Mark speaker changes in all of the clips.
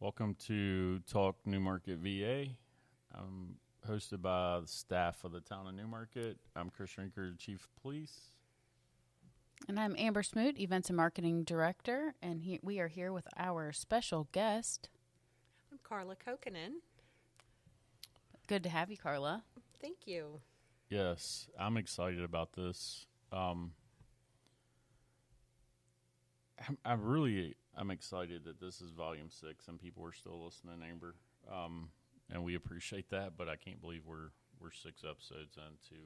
Speaker 1: Welcome to Talk Newmarket VA. I'm hosted by the staff of the town of Newmarket. I'm Chris Rinker, Chief of Police.
Speaker 2: And I'm Amber Smoot, Events and Marketing Director, and we are here with our special guest.
Speaker 3: I'm Karla Kokkonen.
Speaker 2: Good to have you, Karla.
Speaker 3: Thank you.
Speaker 1: Yes, I'm excited about this. I'm excited that this is Volume 6 and people are still listening, Amber. And we appreciate that, but I can't believe we're 6 episodes into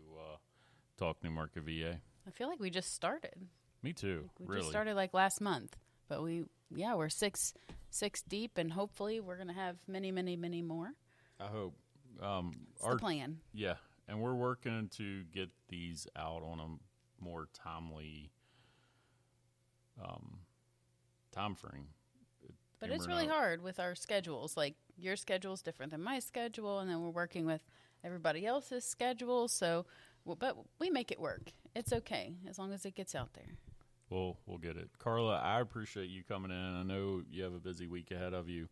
Speaker 1: Talk Newmarket VA.
Speaker 2: I feel like we just started.
Speaker 1: Me too,
Speaker 2: We just started like last month, but we're six deep, and hopefully we're going to have many, many, many more.
Speaker 1: I hope.
Speaker 2: It's the plan.
Speaker 1: Yeah, and we're working to get these out on a more timely time frame.
Speaker 2: But it's really hard with our schedules. Like, your schedule is different than my schedule, and then we're working with everybody else's schedule. So, but we make it work. It's okay as long as it gets out there.
Speaker 1: We'll get it. Karla, I appreciate you coming in. I know you have a busy week ahead of you.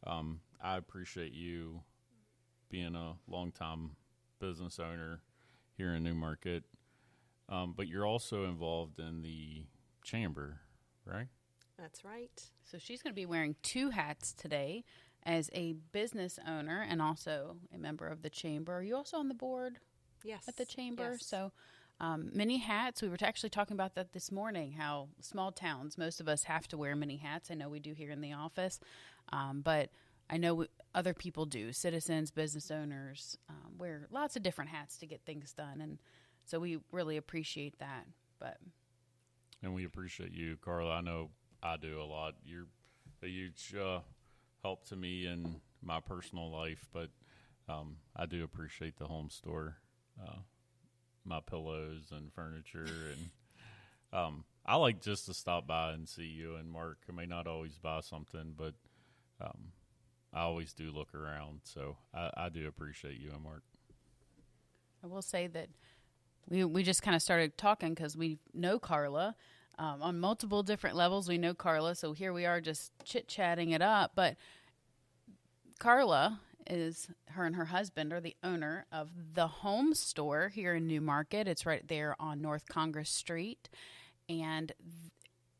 Speaker 1: I appreciate you being a longtime business owner here in Newmarket. But you're also involved in the chamber, right?
Speaker 3: That's right.
Speaker 2: So she's going to be wearing 2 hats today as a business owner and also a member of the chamber. Are you also on the board?
Speaker 3: Yes.
Speaker 2: At the chamber?
Speaker 3: Yes.
Speaker 2: So many hats. We were actually talking about that this morning, how small towns, most of us have to wear many hats. I know we do here in the office, but I know other people do. Citizens, business owners wear lots of different hats to get things done, and so we really appreciate that.
Speaker 1: And we appreciate you, Karla. I know I do a lot. You're a huge help to me in my personal life, but I do appreciate the home store, my pillows and furniture, and I like just to stop by and see you and Mark. I may not always buy something, but I always do look around, so I do appreciate you and Mark.
Speaker 2: I will say that we just kind of started talking because we know Karla. On multiple different levels, we know Karla, so here we are just chit-chatting it up. But Karla her and her husband are the owner of the home store here in Newmarket. It's right there on North Congress Street, and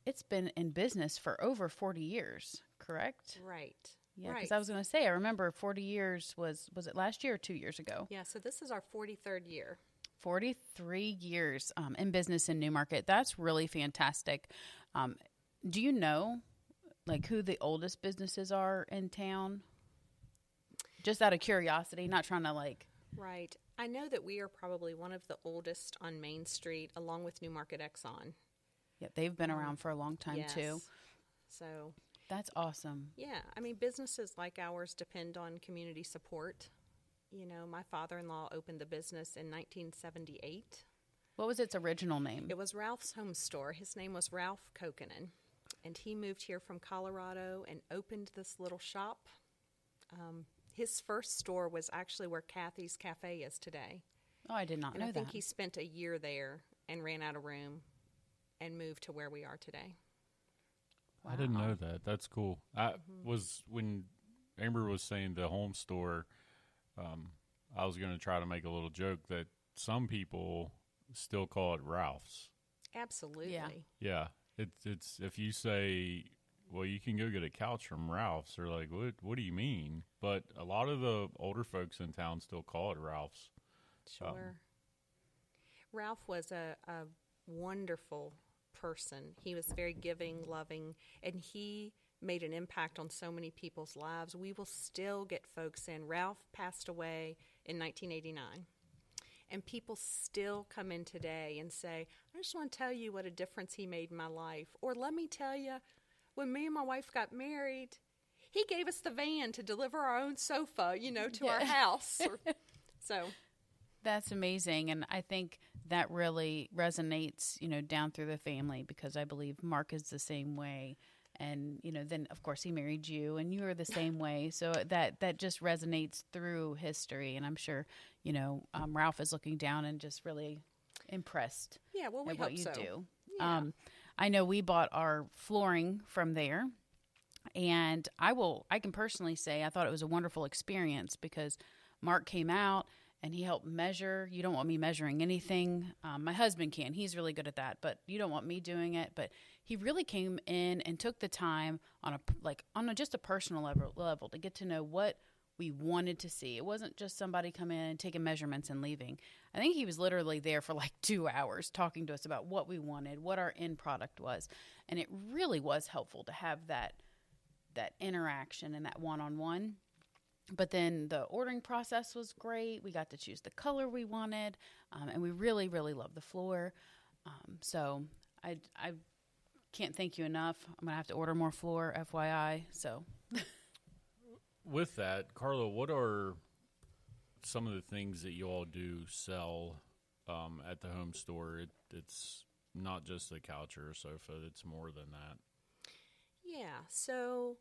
Speaker 2: it's been in business for over 40 years, correct?
Speaker 3: Right.
Speaker 2: Yeah, because I was going to say, I remember 40 years was it last year or 2 years ago?
Speaker 3: Yeah, so this is our 43rd year.
Speaker 2: 43 years in business in Newmarket. That's really fantastic. Do you know, like, who the oldest businesses are in town? Just out of curiosity, not trying to, like...
Speaker 3: Right. I know that we are probably one of the oldest on Main Street, along with Newmarket Exxon.
Speaker 2: Yeah, they've been around for a long time,
Speaker 3: yes.
Speaker 2: too.
Speaker 3: So...
Speaker 2: That's awesome.
Speaker 3: Yeah. I mean, businesses like ours depend on community support. You know, my father-in-law opened the business in 1978.
Speaker 2: What was its original name?
Speaker 3: It was Ralph's Home Store. His name was Ralph Kokkonen, and he moved here from Colorado and opened this little shop. His first store was actually where Kathy's Cafe is today.
Speaker 2: Oh, I did not know that.
Speaker 3: And I think he spent a year there and ran out of room and moved to where we are today.
Speaker 1: Wow. I didn't know that. That's cool. When Amber was saying the home store, I was going to try to make a little joke that some people still call it Ralph's.
Speaker 3: Absolutely.
Speaker 1: Yeah. It's if you say, well, you can go get a couch from Ralph's, they're like, what do you mean? But a lot of the older folks in town still call it Ralph's.
Speaker 3: Sure. Ralph was a wonderful person. He was very giving, loving, and he made an impact on so many people's lives. We will still get folks in. Ralph passed away in 1989, and people still come in today and say, I just want to tell you what a difference he made in my life. Or let me tell you, when me and my wife got married, he gave us the van to deliver our own sofa, to our house. So
Speaker 2: that's amazing, and I think that really resonates, down through the family, because I believe Mark is the same way. And, then, of course, he married you, and you are the same way. So that just resonates through history. And I'm sure, Ralph is looking down and just really impressed
Speaker 3: at
Speaker 2: what you do.
Speaker 3: Yeah.
Speaker 2: I know we bought our flooring from there. And I can personally say I thought it was a wonderful experience because Mark came out and he helped measure. You don't want me measuring anything. My husband can. He's really good at that, but you don't want me doing it. But he really came in and took the time on just a personal level to get to know what we wanted to see. It wasn't just somebody coming in and taking measurements and leaving. I think he was literally there for like 2 hours talking to us about what we wanted, what our end product was. And it really was helpful to have that interaction and that one-on-one. But then the ordering process was great. We got to choose the color we wanted, and we really, really loved the floor. So I can't thank you enough. I'm going to have to order more floor, FYI. So
Speaker 1: with that, Karla, what are some of the things that you all do sell at the home store? It's not just a couch or a sofa. It's more than that.
Speaker 3: Yeah, so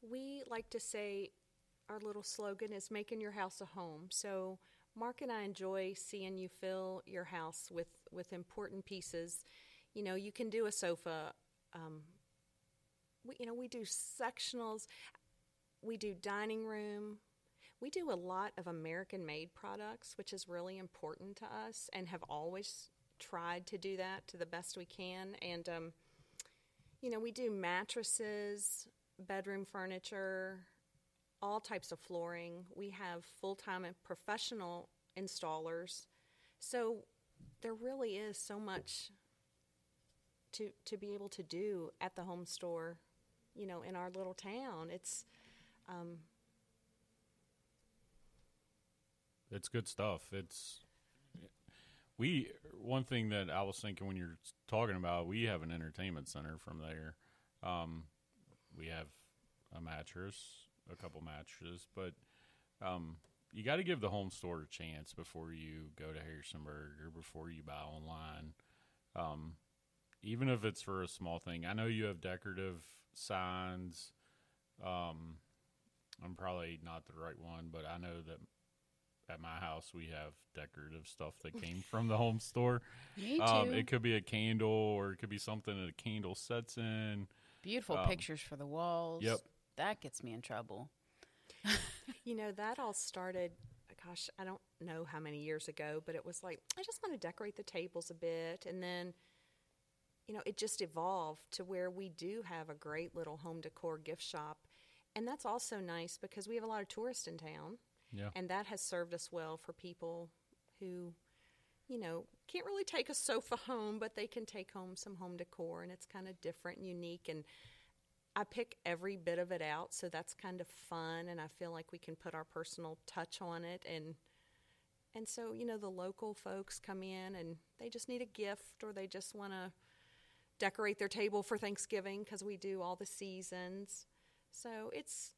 Speaker 3: we like to say our little slogan is making your house a home. So Mark and I enjoy seeing you fill your house with important pieces. You know, you can do a sofa. We do sectionals. We do dining room. We do a lot of American-made products, which is really important to us and have always tried to do that to the best we can. And, we do mattresses, bedroom furniture, all types of flooring. We have full-time and professional installers. So there really is so much to be able to do at the home store, in our little town. It's
Speaker 1: good stuff. One thing that I was thinking when you're talking about, we have an entertainment center from there. We have a mattress, a couple mattresses, but you got to give the home store a chance before you go to Harrisonburg or before you buy online. Even if it's for a small thing. I know you have decorative signs. I'm probably not the right one, but I know that at my house we have decorative stuff that came from the home store.
Speaker 2: Me too.
Speaker 1: It could be a candle, or it could be something that a candle sets in.
Speaker 2: Beautiful pictures for the walls.
Speaker 1: Yep.
Speaker 2: That gets me in trouble.
Speaker 3: That all started, gosh, I don't know how many years ago, but it was like, I just want to decorate the tables a bit. And then, it just evolved to where we do have a great little home decor gift shop. And that's also nice because we have a lot of tourists in town.
Speaker 1: Yeah.
Speaker 3: And that has served us well for people who, can't really take a sofa home, but they can take home some home decor, and it's kind of different and unique. And I pick every bit of it out, so that's kind of fun, and I feel like we can put our personal touch on it. And so, the local folks come in, and they just need a gift, or they just want to decorate their table for Thanksgiving because we do all the seasons. So it's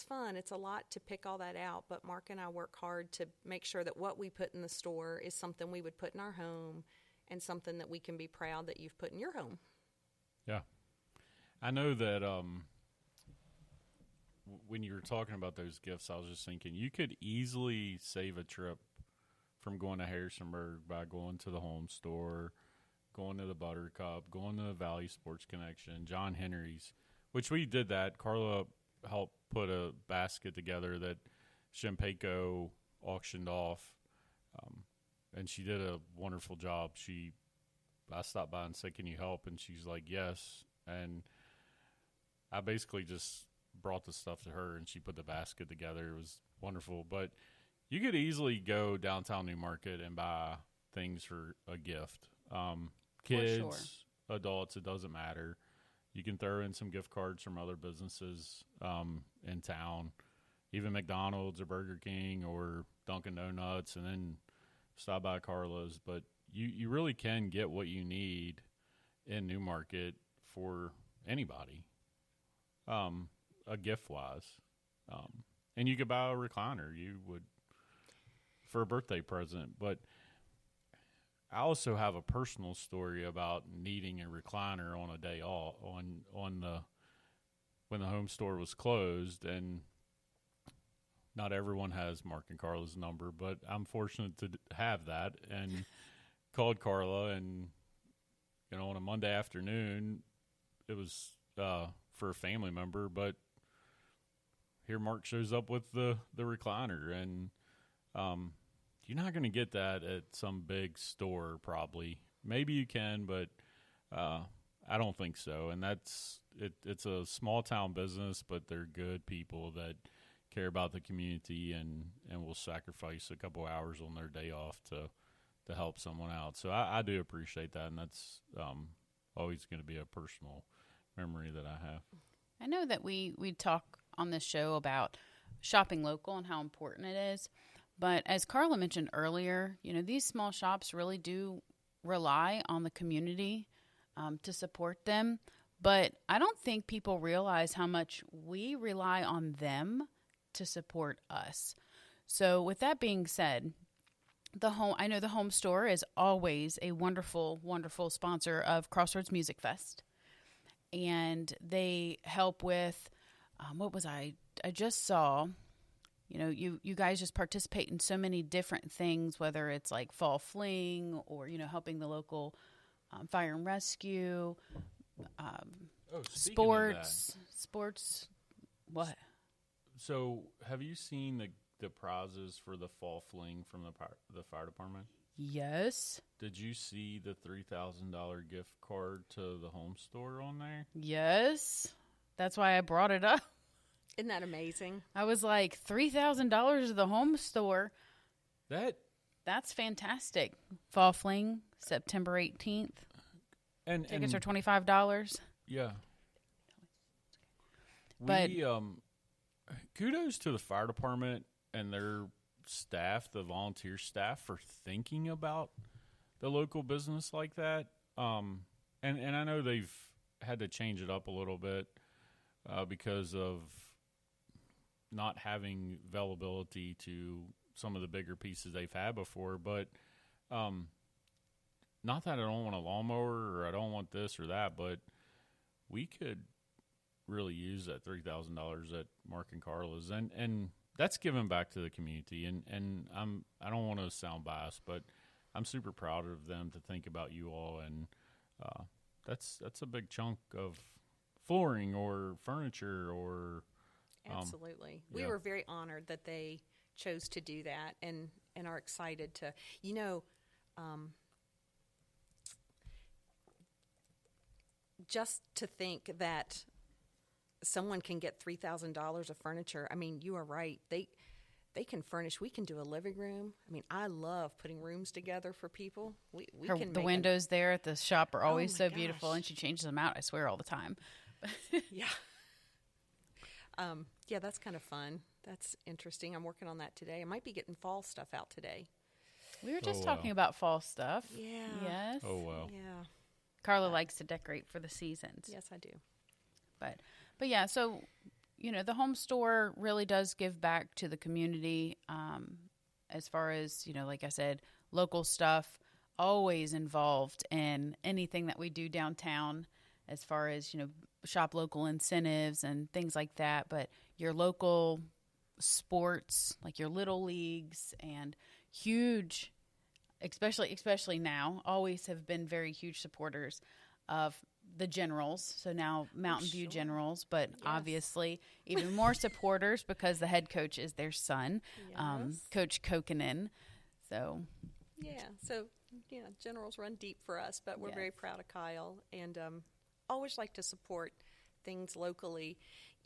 Speaker 3: fun. It's a lot to pick all that out, but Mark and I work hard to make sure that what we put in the store is something we would put in our home and something that we can be proud that you've put in your home.
Speaker 1: Yeah. I know that when you were talking about those gifts, I was just thinking you could easily save a trip from going to Harrisonburg by going to the home store, going to the Buttercup, going to the Valley Sports Connection, John Henry's, which we did that. Karla helped put a basket together that Shempeco auctioned off, and she did a wonderful job. I stopped by and said, "Can you help?" And she's like, "Yes." And I basically just brought the stuff to her, and she put the basket together. It was wonderful. But you could easily go downtown New Market and buy things for a gift. Kids, adults, it doesn't matter. You can throw in some gift cards from other businesses in town, even McDonald's or Burger King or Dunkin' Donuts, and then stop by Karla's. But you really can get what you need in New Market for anybody, a gift-wise. And you could buy a recliner. You would for a birthday present. But I also have a personal story about needing a recliner on a day off when the home store was closed, and not everyone has Mark and Karla's number, but I'm fortunate to have that, and called Karla, and on a Monday afternoon, it was for a family member, but here Mark shows up with the recliner, and you're not going to get that at some big store probably. Maybe you can, but I don't think so. And it's a small town business, but they're good people that care about the community and will sacrifice a couple hours on their day off to help someone out. So I do appreciate that, and that's always going to be a personal memory that I have.
Speaker 2: I know that we talk on this show about shopping local and how important it is. But as Karla mentioned earlier, these small shops really do rely on the community to support them. But I don't think people realize how much we rely on them to support us. So with that being said, I know the home store is always a wonderful, wonderful sponsor of Crossroads Music Fest. And they help with, I just saw, you guys just participate in so many different things, whether it's like fall fling or, helping the local fire and rescue, sports, what?
Speaker 1: So have you seen the prizes for the fall fling from the fire department?
Speaker 2: Yes.
Speaker 1: Did you see the $3,000 gift card to the home store on there?
Speaker 2: Yes. That's why I brought it up.
Speaker 3: Isn't that amazing?
Speaker 2: I was like, $3,000 to the home store.
Speaker 1: That's
Speaker 2: fantastic. Fall Fling, September 18th.
Speaker 1: And
Speaker 2: tickets are $25.
Speaker 1: Yeah.
Speaker 2: But
Speaker 1: kudos to the fire department and their staff, the volunteer staff, for thinking about the local business like that. And I know they've had to change it up a little bit because of not having availability to some of the bigger pieces they've had before. But not that I don't want a lawnmower or I don't want this or that, but we could really use that $3,000 at Mark and Karla's, and that's giving back to the community. And I don't want to sound biased, but I'm super proud of them to think about you all, and that's a big chunk of flooring or furniture or
Speaker 3: absolutely.
Speaker 1: Yeah.
Speaker 3: We were very honored that they chose to do that, and are excited to just to think that someone can get $3,000 of furniture. I mean, you are right. They can furnish. We can do a living room. I mean, I love putting rooms together for people. We can
Speaker 2: the
Speaker 3: make
Speaker 2: windows there at the shop are always
Speaker 3: my
Speaker 2: so beautiful, and she changes them out, I swear, all the time.
Speaker 3: Yeah. Yeah, that's kind of fun. That's interesting. I'm working on that today. I might be getting fall stuff out today.
Speaker 2: We were just talking about fall stuff.
Speaker 3: Yeah.
Speaker 2: Yes.
Speaker 1: Oh, wow.
Speaker 3: Yeah.
Speaker 2: Karla likes to decorate for the seasons.
Speaker 3: Yes, I do.
Speaker 2: But yeah, so, the home store really does give back to the community as far as, like I said, local stuff, always involved in anything that we do downtown as far as, shop local incentives and things like that. But your local sports, like your little leagues, and huge, especially now, always have been very huge supporters of the Generals. So now Mountain View Generals, but obviously even more supporters because the head coach is their son, Coach Kokkonen. So
Speaker 3: Generals run deep for us, but we're very proud of Kyle, and always like to support things locally.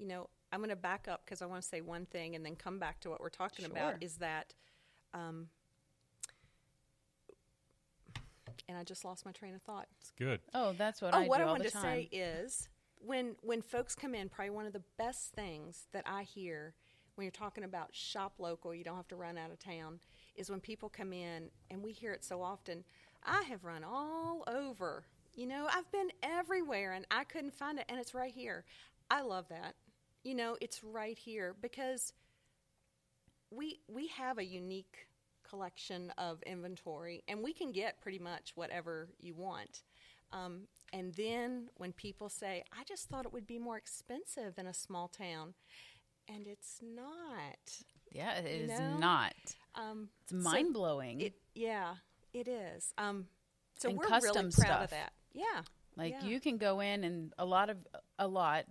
Speaker 3: I'm going to back up because I want to say one thing and then come back to what we're talking about, is that and I just lost my train of thought.
Speaker 1: It's good.
Speaker 2: Oh, that's what I do
Speaker 3: what I
Speaker 2: all
Speaker 3: wanted
Speaker 2: the
Speaker 3: to
Speaker 2: time.
Speaker 3: say is when folks come in, probably one of the best things that I hear when you're talking about shop local, you don't have to run out of town, is when people come in, and we hear it so often, I have run all over. I've been everywhere, and I couldn't find it, and it's right here. I love that. It's right here because we have a unique collection of inventory, and we can get pretty much whatever you want. And then when people say, I just thought it would be more expensive in a small town, and it's not.
Speaker 2: Yeah, it is not. It's mind-blowing.
Speaker 3: It is. So
Speaker 2: and
Speaker 3: we're
Speaker 2: custom
Speaker 3: really proud
Speaker 2: stuff.
Speaker 3: of that. Yeah.
Speaker 2: Like
Speaker 3: Yeah.
Speaker 2: you can go in and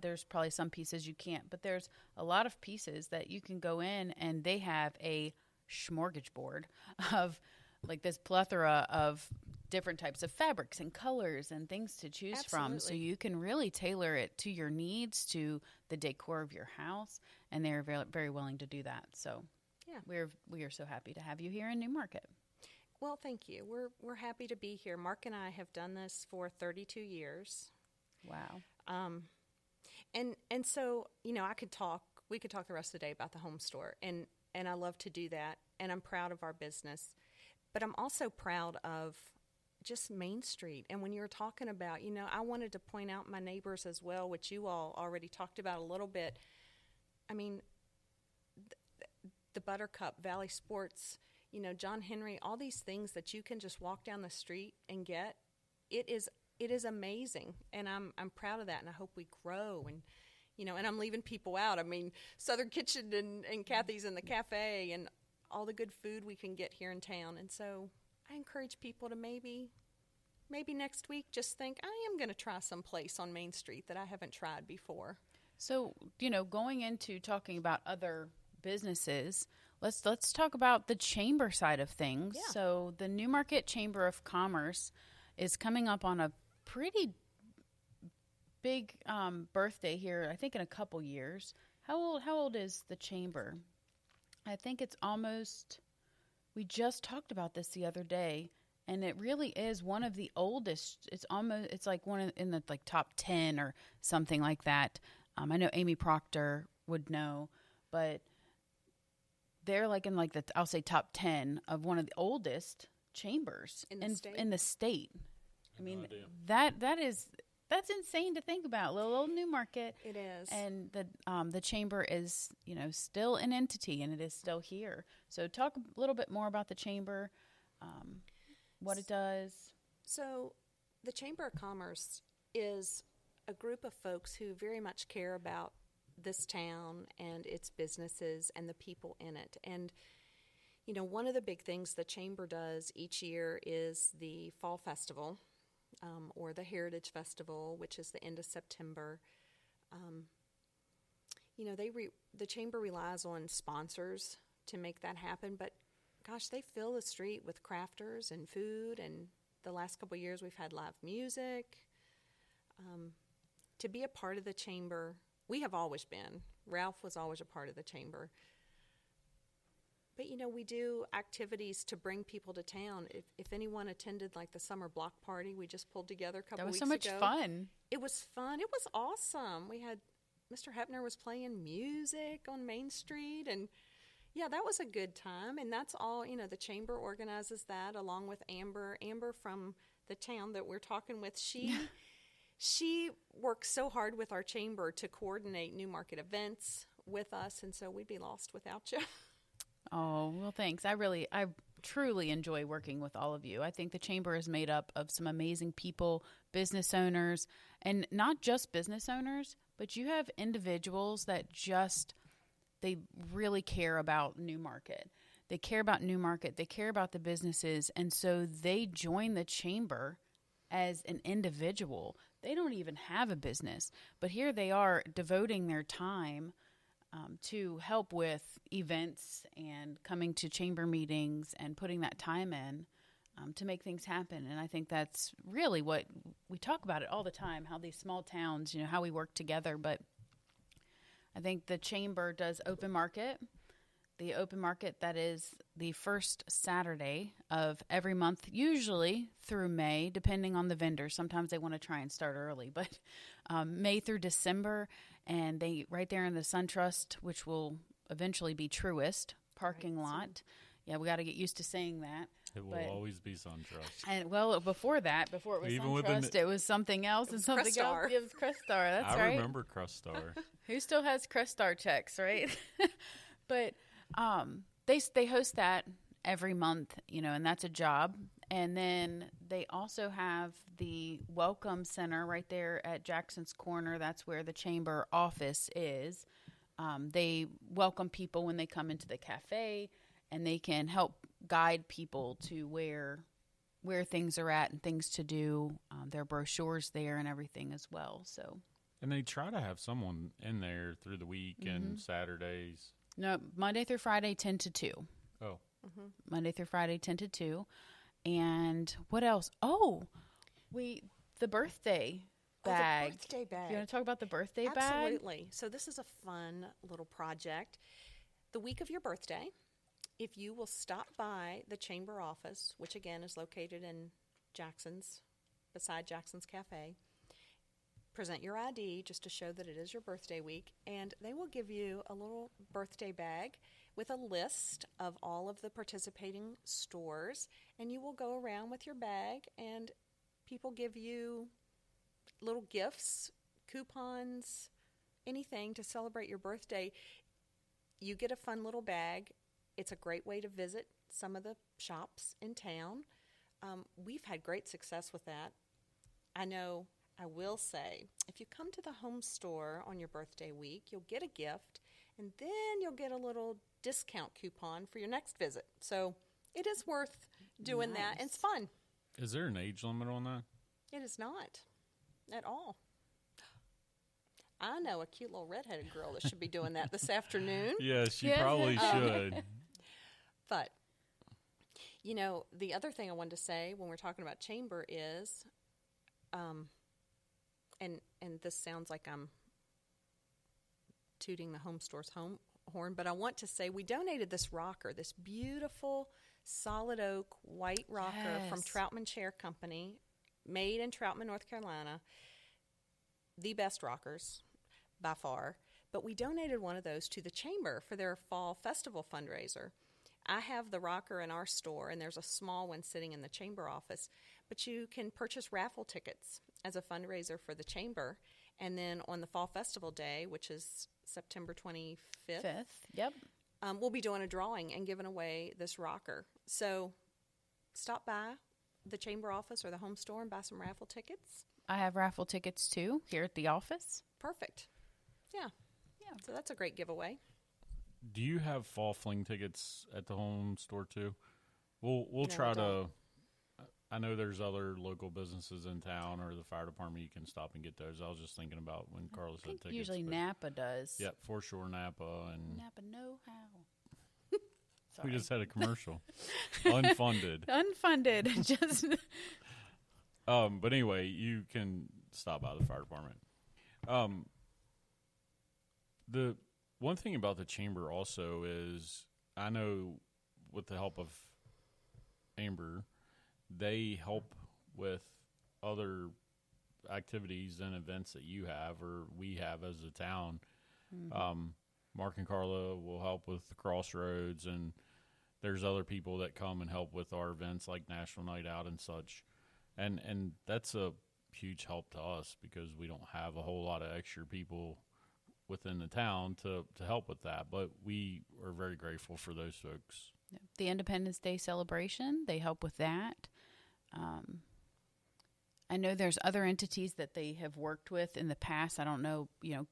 Speaker 2: there's probably some pieces you can't, but there's a lot of pieces that you can go in and they have a smorgasbord of like this plethora of different types of fabrics and colors and things to choose from. So
Speaker 3: Absolutely.
Speaker 2: you can really tailor it to your needs, to the decor of your house, and they're very, very willing to do that. So
Speaker 3: Yeah.
Speaker 2: we are so happy to have you here in Newmarket.
Speaker 3: Well, thank you. We're happy to be here. Mark and I have done this for 32 years.
Speaker 2: Wow.
Speaker 3: And so, we could talk the rest of the day about the home store, and I love to do that, and I'm proud of our business. But I'm also proud of just Main Street. And when you were talking about, I wanted to point out my neighbors as well, which you all already talked about a little bit. I mean, the Buttercup, Valley Sports, John Henry, all these things that you can just walk down the street and get. It is amazing, and I'm proud of that, and I hope we grow. And and I'm leaving people out. I mean, Southern Kitchen and Kathy's and the cafe and all the good food we can get here in town. And so I encourage people to maybe next week just think, I am going to try some place on Main Street that I haven't tried before.
Speaker 2: So, going into talking about other businesses, let's talk about the chamber side of things.
Speaker 3: Yeah.
Speaker 2: So the Newmarket Chamber of Commerce is coming up on a pretty big birthday here, I think in a couple years. How old is the chamber? I think it's almost, we just talked about this the other day, and it really is one of the oldest. It's like one in the like top 10 or something like that. I know Amy Proctor would know, but they're like in like I'll say top 10 of one of the oldest chambers
Speaker 3: In the
Speaker 2: state. I mean,
Speaker 1: idea.
Speaker 2: that's insane to think about. Little Newmarket.
Speaker 3: It is.
Speaker 2: And the chamber is, still an entity, and it is still here. So talk a little bit more about the chamber, what it does.
Speaker 3: So the Chamber of Commerce is a group of folks who very much care about this town and its businesses and the people in it. And, one of the big things the Chamber does each year is the Fall Festival, or the Heritage Festival, which is the end of September. The Chamber relies on sponsors to make that happen, but gosh, they fill the street with crafters and food, and the last couple of years we've had live music. To be a part of the Chamber, we have always been. Ralph was always a part of the Chamber. But, we do activities to bring people to town. If anyone attended, like, the summer block party we just pulled together a couple weeks ago.
Speaker 2: That was so much fun.
Speaker 3: It was fun. It was awesome. We had Mr. Hepner was playing music on Main Street, and, yeah, that was a good time. And that's all, the Chamber organizes that along with Amber. Amber from the town that we're talking with, she works so hard with our Chamber to coordinate Newmarket events with us, and so we'd be lost without you.
Speaker 2: Oh, well, thanks. I truly enjoy working with all of you. I think the Chamber is made up of some amazing people, business owners, and not just business owners, but you have individuals that they really care about Newmarket. They care about Newmarket. They care about the businesses, and so they join the Chamber as an individual. They don't even have a business, but here they are devoting their time to help with events and coming to chamber meetings and putting that time in to make things happen. And I think that's really what we talk about it all the time, how these small towns, how we work together. But I think the chamber does open market. The open market, that is the first Saturday of every month, usually through May, depending on the vendor. Sometimes they want to try and start early, but May through December. And they right there in the SunTrust, which will eventually be Truist parking lot. Yeah, we got to get used to saying that.
Speaker 1: It will always be SunTrust.
Speaker 2: And before it was
Speaker 1: Even
Speaker 2: SunTrust, it was something else, and something
Speaker 3: Crest-Star.
Speaker 2: else. It was Crest-Star. That's
Speaker 1: I
Speaker 2: right.
Speaker 1: remember Crest-Star.
Speaker 2: Who still has Crest-Star checks, right? But they host that every month, and that's a job. And then they also have the Welcome Center right there at Jackson's Corner. That's where the chamber office is. They welcome people when they come into the cafe, and they can help guide people to where where things are at and things to do. There are brochures there and everything as well. So,
Speaker 1: And they try to have someone in there through the week and Saturdays.
Speaker 2: no, Monday through Friday, 10 to 2.
Speaker 1: Oh,
Speaker 2: Monday through Friday, 10 to 2. And what else? Oh, the birthday bag.
Speaker 3: Oh, the birthday bag.
Speaker 2: You want to talk about the birthday bag?
Speaker 3: Absolutely. So this is a fun little project. The week of your birthday, if you will stop by the chamber office, which again is located in beside Jackson's Cafe, present your ID just to show that it is your birthday week, and they will give you a little birthday bag with a list of all of the participating stores, and you will go around with your bag, and people give you little gifts, coupons, anything to celebrate your birthday. You get a fun little bag. It's a great way to visit some of the shops in town. We've had great success with that. I will say, if you come to the home store on your birthday week, you'll get a gift, and then you'll get a little discount coupon for your next visit. So it is worth doing that, and it's fun.
Speaker 1: is there an age limit on that?
Speaker 3: It is not at all. I know a cute little redheaded girl that should be doing that this afternoon.
Speaker 1: Yeah, she
Speaker 2: Yeah.
Speaker 1: probably should.
Speaker 3: But, the other thing I wanted to say when we're talking about chamber is, and this sounds like I'm tooting the home store's horn, but I want to say we donated this rocker, this beautiful solid oak white rocker from
Speaker 2: Yes.
Speaker 3: Troutman Chair Company, made in Troutman, North Carolina. The best rockers by far. But we donated one of those to the chamber for their fall festival fundraiser. I have the rocker in our store, and there's a small one sitting in the chamber office. But you can purchase raffle tickets as a fundraiser for the chamber. And then on the fall festival day, which is September 25th,
Speaker 2: 5th. Yep.
Speaker 3: we'll be doing a drawing and giving away this rocker. So stop by the chamber office or the home store and buy some raffle tickets.
Speaker 2: I have raffle tickets too here at the office.
Speaker 3: Perfect. Yeah.
Speaker 2: Yeah.
Speaker 3: So that's a great giveaway.
Speaker 1: Do you have fall fling tickets at the home store too? We'll
Speaker 3: No,
Speaker 1: try
Speaker 3: I
Speaker 1: to.
Speaker 3: don't.
Speaker 1: I know there's other local businesses in town or the fire department. You can stop and get those. I was just thinking about when Karla said tickets.
Speaker 2: Usually
Speaker 1: but-
Speaker 2: Napa does.
Speaker 1: Yep, for sure, Napa, and
Speaker 2: Napa know how.
Speaker 1: we
Speaker 2: Sorry.
Speaker 1: just had a commercial, unfunded.
Speaker 2: Unfunded. Just
Speaker 1: But anyway, you can stop by the fire department. The one thing about the chamber also is I know with the help of Amber, they help with other activities and events that you have or we have as a town. Mark and Karla will help with the crossroads, and there's other people that come and help with our events like National Night Out and such. And that's a huge help to us because we don't have a whole lot of extra people within the town to help with that. But we are very grateful for those folks.
Speaker 2: the Independence Day celebration. They help with that. I know there's other entities that they have worked with in the past. I don't know,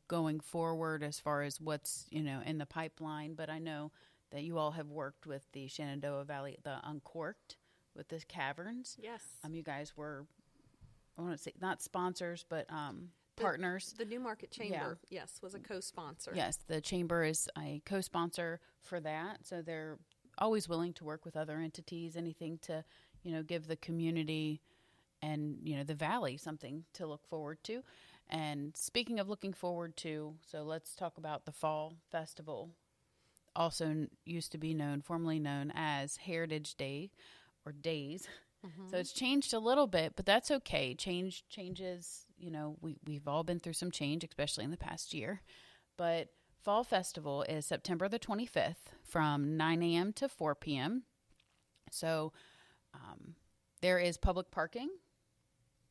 Speaker 2: going forward as far as what's, in the pipeline, but I know that you all have worked with the Shenandoah Valley, the Uncorked, with the caverns.
Speaker 3: Yes.
Speaker 2: You guys were, I want to say, not sponsors, but partners.
Speaker 3: The Newmarket Chamber, yes, was a co-sponsor.
Speaker 2: Yes, the chamber is a co-sponsor for that, so they're always willing to work with other entities, anything to, give the community and, the valley something to look forward to. And speaking of looking forward to, so let's talk about the Fall Festival, also used to be formerly known as Heritage Day or Days. So it's changed a little bit, but that's okay. Changes, we've all been through some change, especially in the past year. But Fall Festival is September the 25th from 9 a.m. to 4 p.m. So there is public parking.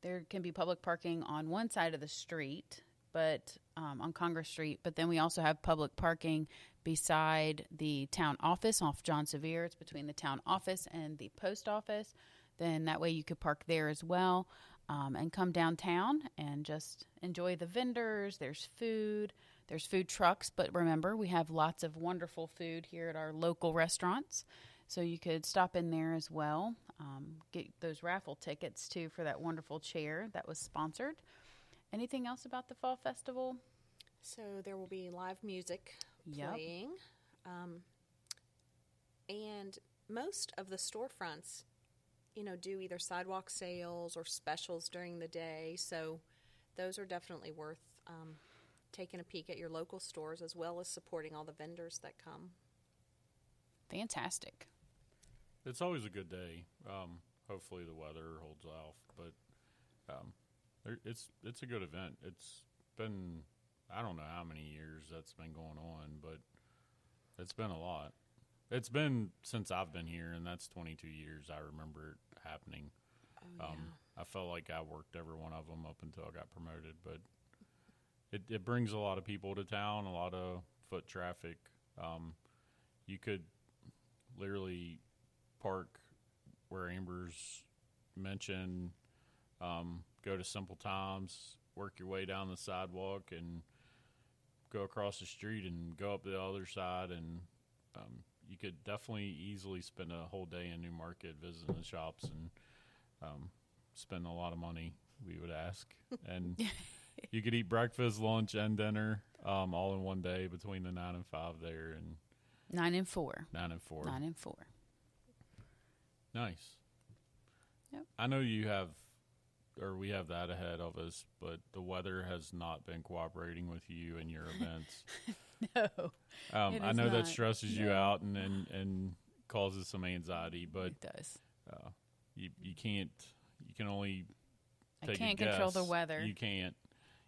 Speaker 2: There can be public parking on one side of the street, but on Congress Street. But then we also have public parking beside the town office off John Sevier. It's between the town office and the post office. Then that way you could park there as well and come downtown and just enjoy the vendors. There's food trucks. But remember, we have lots of wonderful food here at our local restaurants. So you could stop in there as well. Get those raffle tickets, too, for that wonderful chair that was sponsored. Anything else about the Fall Festival?
Speaker 3: So there will be live music playing. And most of the storefronts, do either sidewalk sales or specials during the day. So those are definitely worth taking a peek at your local stores, as well as supporting all the vendors that come.
Speaker 2: Fantastic.
Speaker 1: It's always a good day. Hopefully the weather holds off, but it's a good event. It's been, I don't know how many years that's been going on, but it's been a lot. It's been since I've been here, and that's 22 years. I remember it happening.
Speaker 3: Oh, yeah.
Speaker 1: I felt like I worked every one of them up until I got promoted, but it brings a lot of people to town, a lot of foot traffic. You could literally park where Amber's mentioned, go to Simple Times, work your way down the sidewalk, and go across the street and go up the other side, and you could definitely easily spend a whole day in New Market visiting the shops and spend a lot of money, we would ask. And you could eat breakfast, lunch, and dinner all in one day between the 9 and 5 there. And
Speaker 2: 9 and 4.
Speaker 1: 9 and 4.
Speaker 2: 9 and 4.
Speaker 1: Nice.
Speaker 2: Yep.
Speaker 1: I know you have, or we have that ahead of us, but the weather has not been cooperating with you and your events.
Speaker 2: No.
Speaker 1: I know that
Speaker 2: not.
Speaker 1: stresses you out and causes some anxiety, but
Speaker 2: It does.
Speaker 1: you can't. You can only take
Speaker 2: I can't
Speaker 1: a guess.
Speaker 2: control the weather.
Speaker 1: You can't.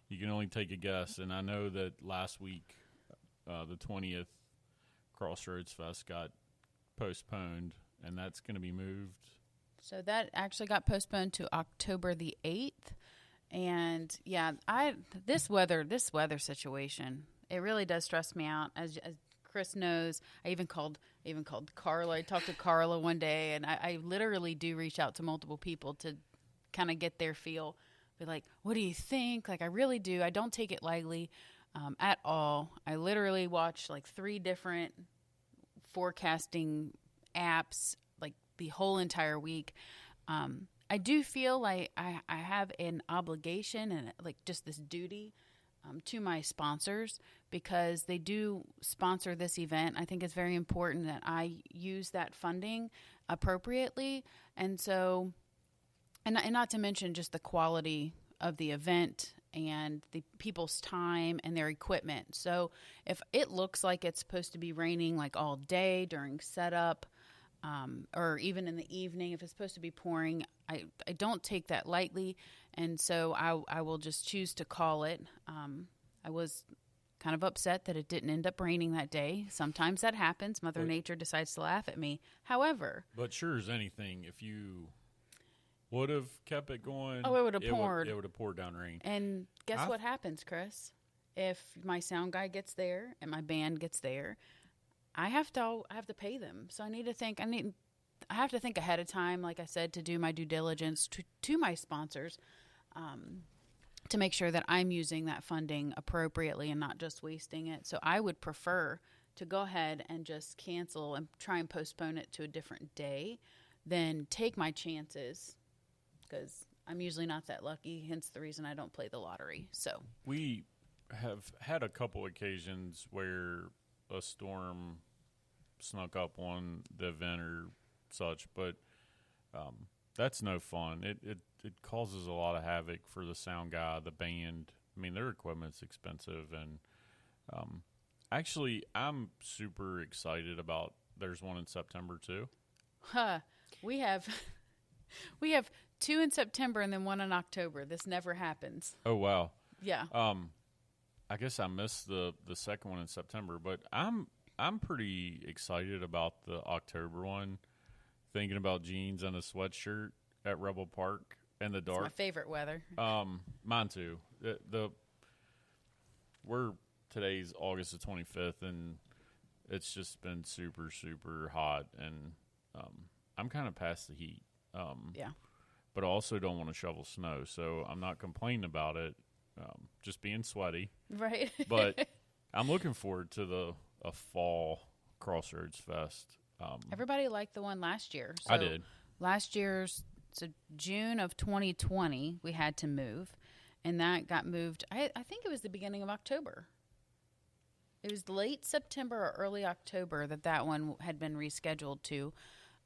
Speaker 1: You can only take a guess. And I know that last week, the 20th Crossroads Fest got postponed, and that's going to be moved.
Speaker 2: So that actually got postponed to October the 8th. And yeah, this weather situation, it really does stress me out. As Chris knows, I even called Karla. I talked to Karla one day, and I literally do reach out to multiple people to kind of get their feel. Be like, what do you think? Like, I really do. I don't take it lightly at all. I literally watch like 3 different forecasting apps like the whole entire week. I do feel like I have an obligation and like just this duty to my sponsors, because they do sponsor this event. I think it's very important that I use that funding appropriately. And so, and not to mention just the quality of the event and the people's time and their equipment. So if it looks like it's supposed to be raining like all day during setup, or even in the evening, if it's supposed to be pouring, I don't take that lightly. And so I will just choose to call it. I was kind of upset that it didn't end up raining that day. Sometimes that happens. Mother Nature decides to laugh at me. However.
Speaker 1: But sure as anything, if you would have kept it going.
Speaker 2: Oh, it would have poured.
Speaker 1: It would have poured down rain.
Speaker 2: And guess what happens, Chris? If my sound guy gets there and my band gets there, I have to pay them. So I have to think ahead of time, like I said, to do my due diligence to my sponsors, to make sure that I'm using that funding appropriately and not just wasting it. So I would prefer to go ahead and just cancel and try and postpone it to a different day than take my chances, because I'm usually not that lucky, hence the reason I don't play the lottery. So
Speaker 1: we have had a couple occasions where a storm snuck up on the event or such, but that's no fun. It causes a lot of havoc for the sound guy, the band. I mean, their equipment's expensive, and actually, I'm super excited about. There's one in September too.
Speaker 2: We have 2 in September and then 1 in October. This never happens.
Speaker 1: Oh wow.
Speaker 2: Yeah.
Speaker 1: I guess I missed the second one in September, but I'm pretty excited about the October one. Thinking about jeans and a sweatshirt at Rebel Park in the dark.
Speaker 2: It's my favorite weather.
Speaker 1: Mine too. Today's August the 25th, and it's just been super, super hot, and I'm kind of past the heat.
Speaker 2: Yeah.
Speaker 1: But I also don't want to shovel snow, so I'm not complaining about it. Just being sweaty.
Speaker 2: Right.
Speaker 1: But I'm looking forward to a fall Crossroads Fest.
Speaker 2: Everybody liked the one last year.
Speaker 1: I did.
Speaker 2: Last year's, so June of 2020, we had to move, and that got moved. I think it was the beginning of October. It was late September or early October that one had been rescheduled to.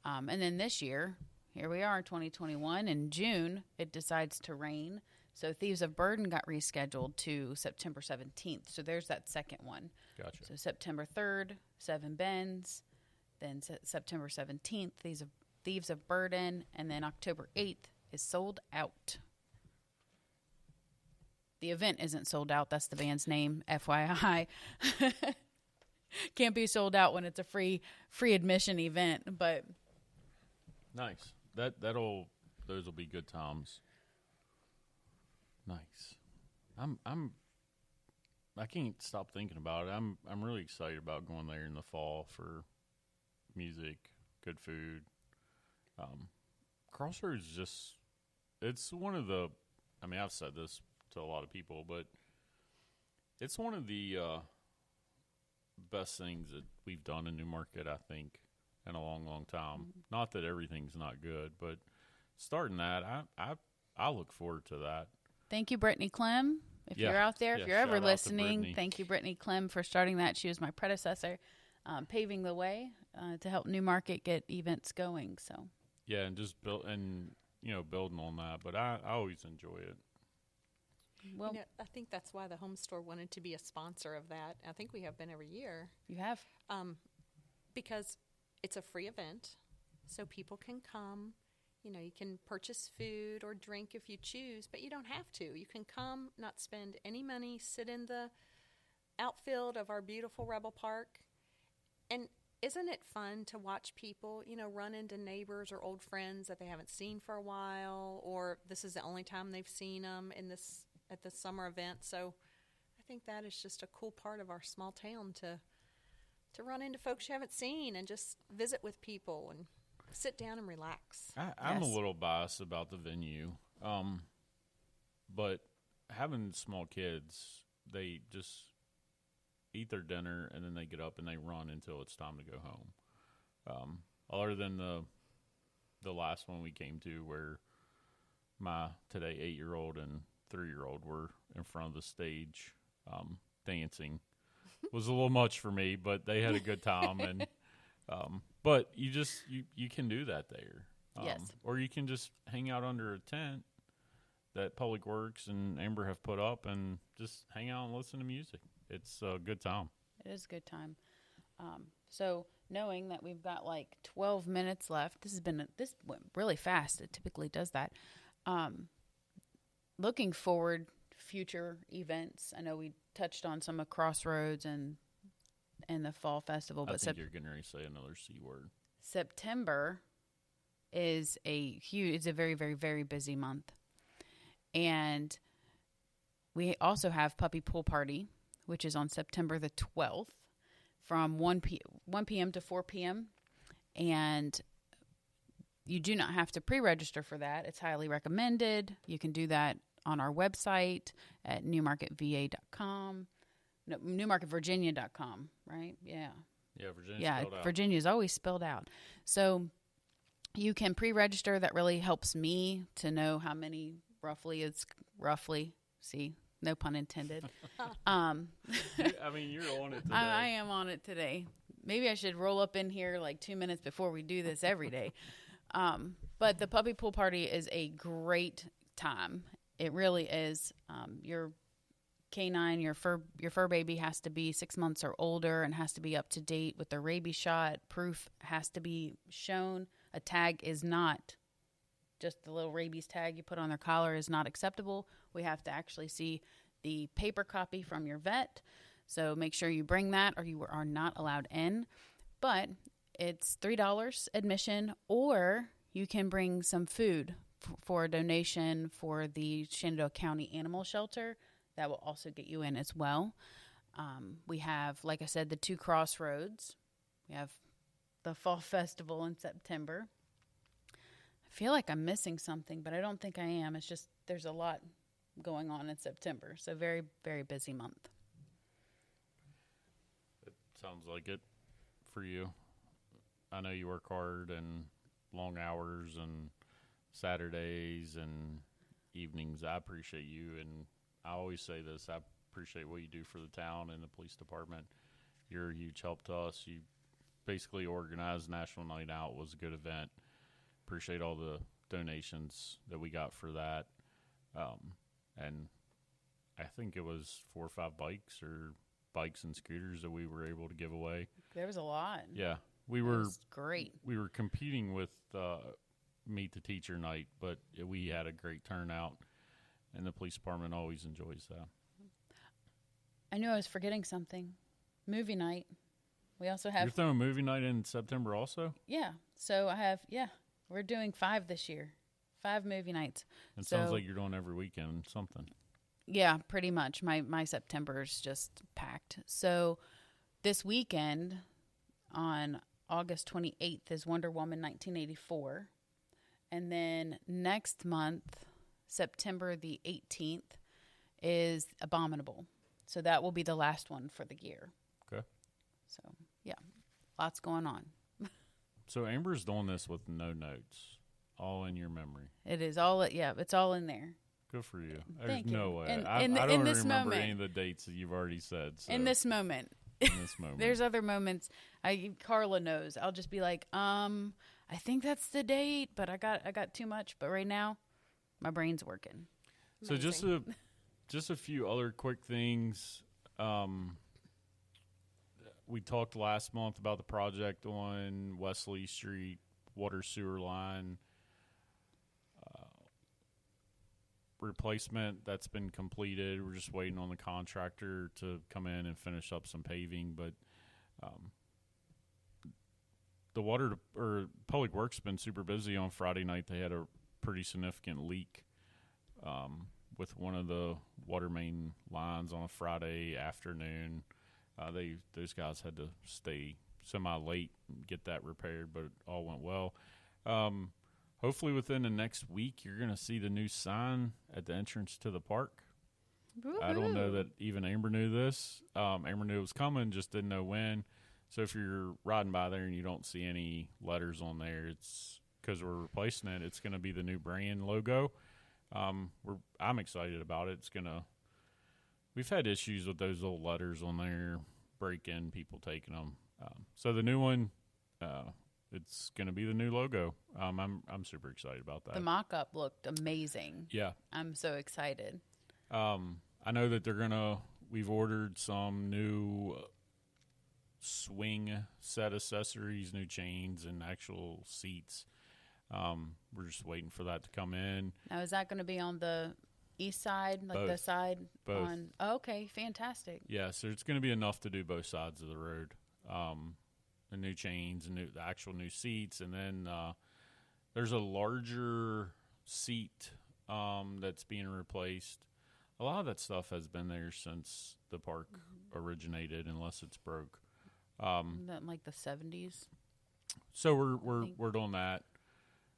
Speaker 2: And then this year, here we are in 2021. In June, it decides to rain. So Thieves of Burden got rescheduled to September 17th. So there's that second one.
Speaker 1: Gotcha.
Speaker 2: So September 3rd, Seven Bends. Then September 17th, Thieves of Burden. And then October 8th is sold out. The event isn't sold out. That's the band's name, FYI. Can't be sold out when it's a free admission event, but
Speaker 1: nice. Those will be good times. Nice. I can't stop thinking about it. I'm really excited about going there in the fall for music, good food. Crossroads it's one of the, I've said this to a lot of people, but it's one of the best things that we've done in Newmarket, I think, in a long, long time. Mm-hmm. Not that everything's not good, but starting that, I look forward to that.
Speaker 2: Thank you, Brittany Clem. If you're out there, if you're ever listening, thank you, Brittany Clem, for starting that. She was my predecessor, paving the way to help Newmarket get events going. So
Speaker 1: yeah, and just building on that. But I always enjoy it.
Speaker 2: Well,
Speaker 3: I think that's why the home store wanted to be a sponsor of that. I think we have been every year.
Speaker 2: You have,
Speaker 3: because it's a free event, so people can come. You can purchase food or drink if you choose, but you don't have to. You can come, not spend any money, sit in the outfield of our beautiful Rebel Park. And isn't it fun to watch people, run into neighbors or old friends that they haven't seen for a while, or this is the only time they've seen them at the summer event. So I think that is just a cool part of our small town to run into folks you haven't seen and just visit with people and sit down and relax.
Speaker 1: I'm a little biased about the venue, but having small kids, they just eat their dinner and then they get up and they run until it's time to go home. Other than the last one we came to, where my today 8-year-old and 3-year-old were in front of the stage dancing, was a little much for me, but they had a good time. And but you can do that there.
Speaker 2: Yes.
Speaker 1: Or you can just hang out under a tent that Public Works and Amber have put up and just hang out and listen to music. It's a good time.
Speaker 2: It is a good time. So knowing that we've got like 12 minutes left, this went really fast. It typically does that. Looking forward, future events. I know we touched on some of Crossroads and the Fall Festival, but
Speaker 1: I think you're getting ready to say another C word.
Speaker 2: September is it's a very, very, very busy month. And we also have Puppy Pool Party, which is on September the 12th from 1 p.m. to 4 p.m. And you do not have to pre-register for that. It's highly recommended. You can do that on our website at newmarketva.com. No, newmarketvirginia.com, right? Yeah.
Speaker 1: Yeah, Virginia's spelled out.
Speaker 2: Virginia is always spelled out. So you can pre-register. That really helps me to know how many roughly. See, no pun intended.
Speaker 1: You're on it today.
Speaker 2: I am on it today. Maybe I should roll up in here like 2 minutes before we do this every day. But the Puppy Pool Party is a great time. It really is. Your canine, your fur baby has to be 6 months or older and has to be up to date with the rabies shot. Proof has to be shown. A tag is not just the little rabies tag you put on their collar is not acceptable. We have to actually see the paper copy from your vet. So make sure you bring that or you are not allowed in. But it's $3 admission, or you can bring some food for a donation for the Shenandoah County Animal Shelter. That will also get you in as well. We have, like I said, the 2 Crossroads. We have the Fall Festival in September. I feel like I'm missing something, but I don't think I am. It's just there's a lot going on in September. So very, very busy month.
Speaker 1: It sounds like it for you. I know you work hard and long hours and Saturdays and evenings. I appreciate you, and I always say this. I appreciate what you do for the town and the police department. You're a huge help to us. You basically organized National Night Out. Was a good event. Appreciate all the donations that we got for that. And I think it was 4 or 5 bikes and scooters that we were able to give away.
Speaker 2: There was a lot.
Speaker 1: Yeah.
Speaker 2: It was great.
Speaker 1: We were competing with Meet the Teacher Night, but we had a great turnout, and the police department always enjoys that.
Speaker 2: I knew I was forgetting something. Movie night. We also have...
Speaker 1: You're throwing movie night in September also?
Speaker 2: Yeah. So I have, we're doing 5 this year. 5 movie nights.
Speaker 1: It sounds like you're doing every weekend something.
Speaker 2: Yeah, pretty much. My September is just packed. So this weekend on August 28th is Wonder Woman 1984. And then next month, September the 18th, is Abominable. So that will be the last one for the year.
Speaker 1: Okay.
Speaker 2: So, yeah, lots going on.
Speaker 1: So Amber's doing this with no notes, all in your memory.
Speaker 2: It is all, it's all in there.
Speaker 1: Good for you. There's
Speaker 2: Thank you.
Speaker 1: no way.
Speaker 2: I
Speaker 1: don't
Speaker 2: this
Speaker 1: remember
Speaker 2: moment,
Speaker 1: any of the dates that you've already said. So.
Speaker 2: In this moment. There's other moments. Karla knows. I'll just be like, I think that's the date, but I got too much. But right now, my brain's working.
Speaker 1: So
Speaker 3: Amazing.
Speaker 1: just a few other quick things. We talked last month about the project on Wesley Street, water sewer line replacement. That's been completed. We're just waiting on the contractor to come in and finish up some paving. But the Public Works been super busy on Friday night. They had a pretty significant leak with one of the water main lines on a Friday afternoon. Those guys had to stay semi-late and get that repaired, but it all went well. Hopefully within the next week, you're going to see the new sign at the entrance to the park.
Speaker 2: Woo-hoo.
Speaker 1: I don't know that even Amber knew this. Amber knew it was coming, just didn't know when. So if you're riding by there and you don't see any letters on there, it's because we're replacing it. It's going to be the new brand logo. I'm excited about it. We've had issues with those old letters on there, break-in, people taking them. So the new one, it's going to be the new logo. I'm super excited about that.
Speaker 2: The mock-up looked amazing.
Speaker 1: Yeah.
Speaker 2: I'm so excited.
Speaker 1: I know that we've ordered some new swing set accessories, new chains, and actual seats. We're just waiting for that to come in.
Speaker 2: Now, is that going to be on the east side, like
Speaker 1: Both.
Speaker 2: the side
Speaker 1: Both.
Speaker 2: on? Oh, okay, fantastic.
Speaker 1: Yeah, so it's going to be enough to do both sides of the road. The new chains and the actual new seats, and then there's a larger seat that's being replaced. A lot of that stuff has been there since the park originated, unless it's broke.
Speaker 2: Isn't that in like the 70s?
Speaker 1: So we're doing that,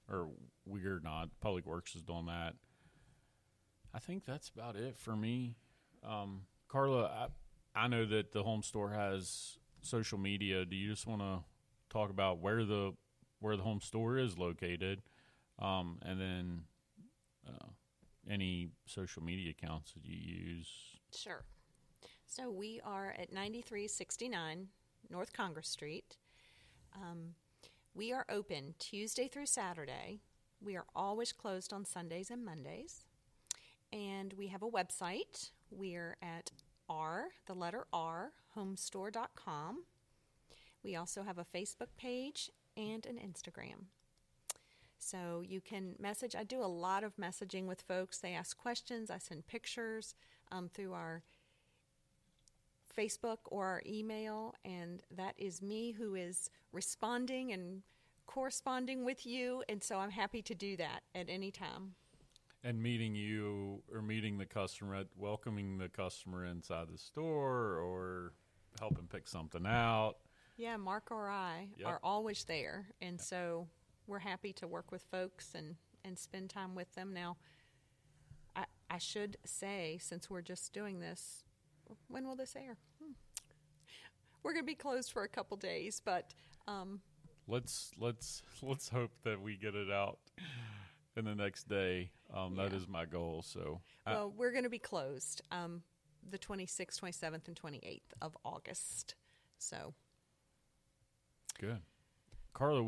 Speaker 1: or we're not. Public Works is doing that. I think that's about it for me. Karla, I know that the home store has social media. Do you just want to talk about where the home store is located, and then any social media accounts that you use?
Speaker 3: Sure. So we are at 9369 North Congress Street. We are open Tuesday through Saturday. We are always closed on Sundays and Mondays. And we have a website. We're at the letter R, homestore.com. We also have a Facebook page and an Instagram. So you can message. I do a lot of messaging with folks. They ask questions. I send pictures through our Facebook or our email, and that is me who is responding and corresponding with you, and so I'm happy to do that at any time.
Speaker 1: And meeting you or meeting the customer, welcoming the customer inside the store or helping pick something out.
Speaker 3: Yeah, Mark or I are always there, and so we're happy to work with folks and spend time with them. Now, I should say, since we're just doing this, when will this air? We're going to be closed for a couple days, but
Speaker 1: let's hope that we get it out in the next day. That is my goal. So,
Speaker 3: well, we're going to be closed the 26th, 27th, and 28th of August. So
Speaker 1: good, Karla.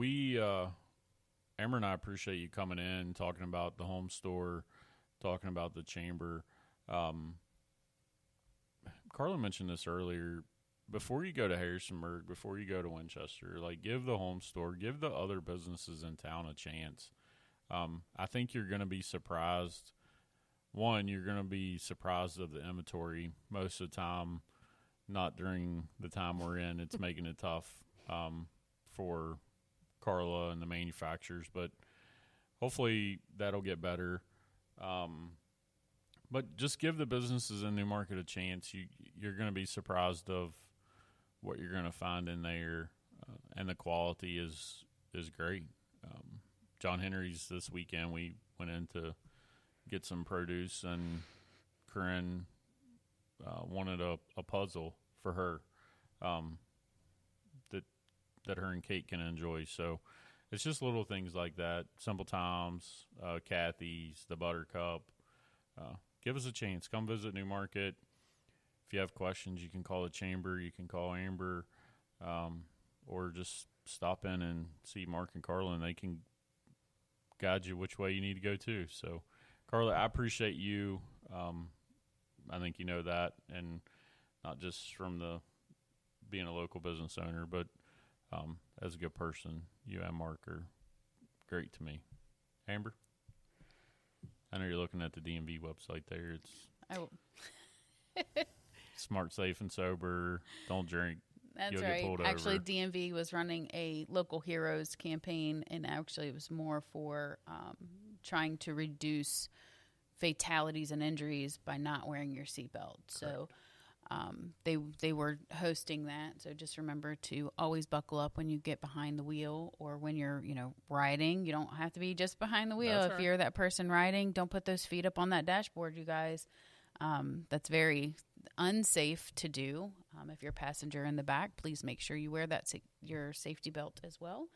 Speaker 1: Amber and I appreciate you coming in, talking about the home store, talking about the chamber. Karla mentioned this earlier. Before you go to Harrisonburg, before you go to Winchester, like, give the home store, give the other businesses in town a chance. I think you're going to be surprised. One, you're going to be surprised of the inventory most of the time. Not during the time we're in. It's making it tough for Karla and the manufacturers, but hopefully that'll get better. But just give the businesses in Newmarket a chance. You're going to be surprised of what you're going to find in there, and the quality is great. John Henry's this weekend, we went in to get some produce, and Corinne wanted a puzzle for her that her and Kate can enjoy. So it's just little things like that. Simple Times, Kathy's, the Buttercup. Give us a chance. Come visit Newmarket. If you have questions, you can call the chamber. You can call Amber, or just stop in and see Mark and Karla, and they can guide you which way you need to go to. So, Karla, I appreciate you. I think you know that, and not just from being a local business owner, but as a good person. You and Mark are great to me. Amber? I know you're looking at the DMV website there. It's smart, safe, and sober. Don't drink.
Speaker 2: That's
Speaker 1: You'll
Speaker 2: right.
Speaker 1: Get pulled
Speaker 2: Actually,
Speaker 1: over.
Speaker 2: DMV was running a local heroes campaign, and actually it was more for trying to reduce fatalities and injuries by not wearing your seatbelt. So they were hosting that. So just remember to always buckle up when you get behind the wheel, or when you're riding. You don't have to be just behind the wheel.
Speaker 1: That's
Speaker 2: if
Speaker 1: right.
Speaker 2: you're that person riding, don't put those feet up on that dashboard, you guys. That's very unsafe to do. If you're a passenger in the back, please make sure you wear your safety belt as well.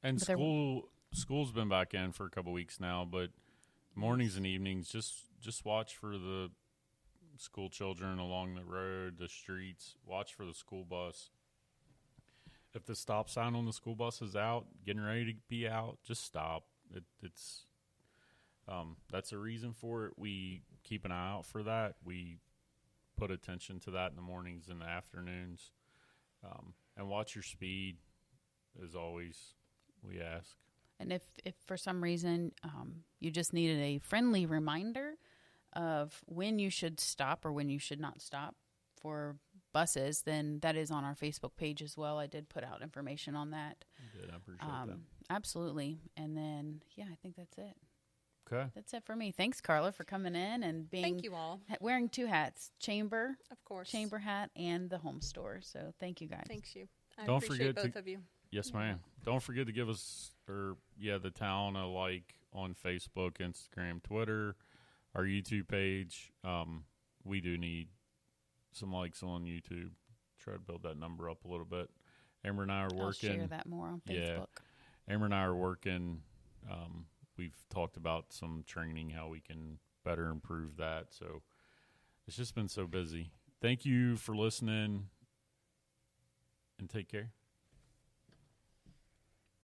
Speaker 1: And school's been back in for a couple weeks now, but mornings and evenings, just watch for the school children along the road, the streets. Watch for the school bus. If the stop sign on the school bus is out, getting ready to be out, just stop. That's a reason for it. We keep an eye out for that. We put attention to that in the mornings and the afternoons. And watch your speed, as always, we ask.
Speaker 2: And if for some reason you just needed a friendly reminder of when you should stop or when you should not stop for buses, then that is on our Facebook page as well. I did put out information on that.
Speaker 1: You did. I appreciate that.
Speaker 2: Absolutely. And then, I think that's it.
Speaker 1: Okay.
Speaker 2: That's it for me. Thanks, Karla, for coming in and
Speaker 3: thank you all.
Speaker 2: wearing two hats, chamber,
Speaker 3: Of course.
Speaker 2: chamber hat, and the home store. So thank you guys.
Speaker 3: Thanks you. I
Speaker 1: Don't
Speaker 3: appreciate
Speaker 1: forget
Speaker 3: both of you.
Speaker 1: Yes, ma'am. Don't forget to give us, the town a like on Facebook, Instagram, Twitter, our YouTube page. We do need some likes on YouTube. Try to build that number up a little bit. Amber and I are working.
Speaker 2: I'll share that more on Facebook.
Speaker 1: Amber and I are working. We've talked about some training, how we can better improve that. So it's just been so busy. Thank you for listening, and take care.